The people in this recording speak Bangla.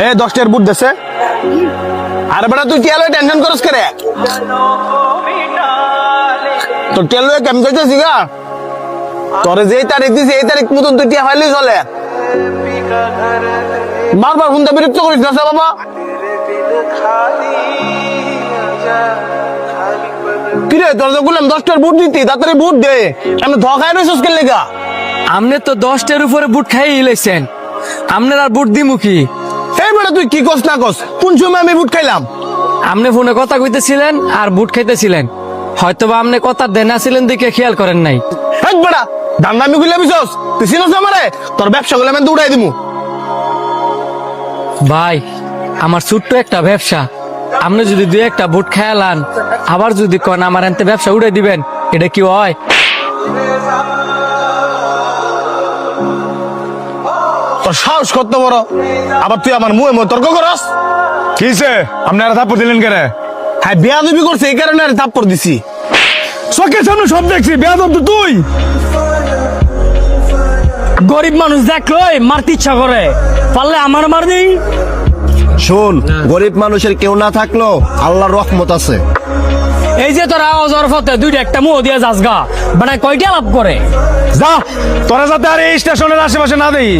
এ 10টার বুট দেছে আরে বেটা তুই টিয়া লয়ে টেনশন করস করে তো টিয়া লয়ে কেমন যাইতেছি গা তোরে যেই তারিখ দিছি এই তারিখ মতন তুই টিয়া ফাইলি চলে বারবার হুন্দা বিরক্ত করিস না বাবা কিরে তোর তো বললাম 10টার বুট দিতি তাড়াতাড়ি বুট দে আমি ধোকায় রইছস কেন লেগা আপনি তো 10টার উপরে বুট খাইয়ে লাইছেন আপনার আর বুট দিমু কি? এই বেটা তুই কি কস না কস কোন সময় আমি বুট খাইলাম আপনি ফোনে কথা কইতেছিলেন আর বুট খাইতেছিলেন হয়তোবা আপনি কথা দেনা ছিলেন দেখে খেয়াল করেন নাই। এই বেটা দান্দা আমি কইলা বিছস তুই চিনস আমারে তোর ব্যবসা গুলো আমি দৌড়াই দিমু ভাই আমার ছোট্ট একটা ব্যবসা আপনি যদি দুই একটা বুট খায়ালান আবার যদি কোন আমার এনতে ব্যবসা উড়াই দিবেন এটা কি হয়? তোর সাহস কত বড় আবার তুই আমার মুয়ে মুয়ে তর্ক করস কিসে আপনারা থাপ্পড় দিলেন কেন? হ্যাঁ বেয়াদবি করছে এই কারণে আর থাপ্পড় দিছি চোখের সামনে সব দেখছি বেয়াদব তো তুই। গরিব মানুষ দেখলই মারতে ইচ্ছা করে পারলে আমার মার দিই। শোন গরিব মানুষের কেউ না থাকলেও আল্লাহর রহমত আছে। এই যে তোর আওয়াজ ওর ফতে দুইটা একটা মুহ দিয়ে যাস গা মানে কয়টা লাভ করে যা তোরা যাতে আর এই স্টেশনের আশেপাশে না দেই।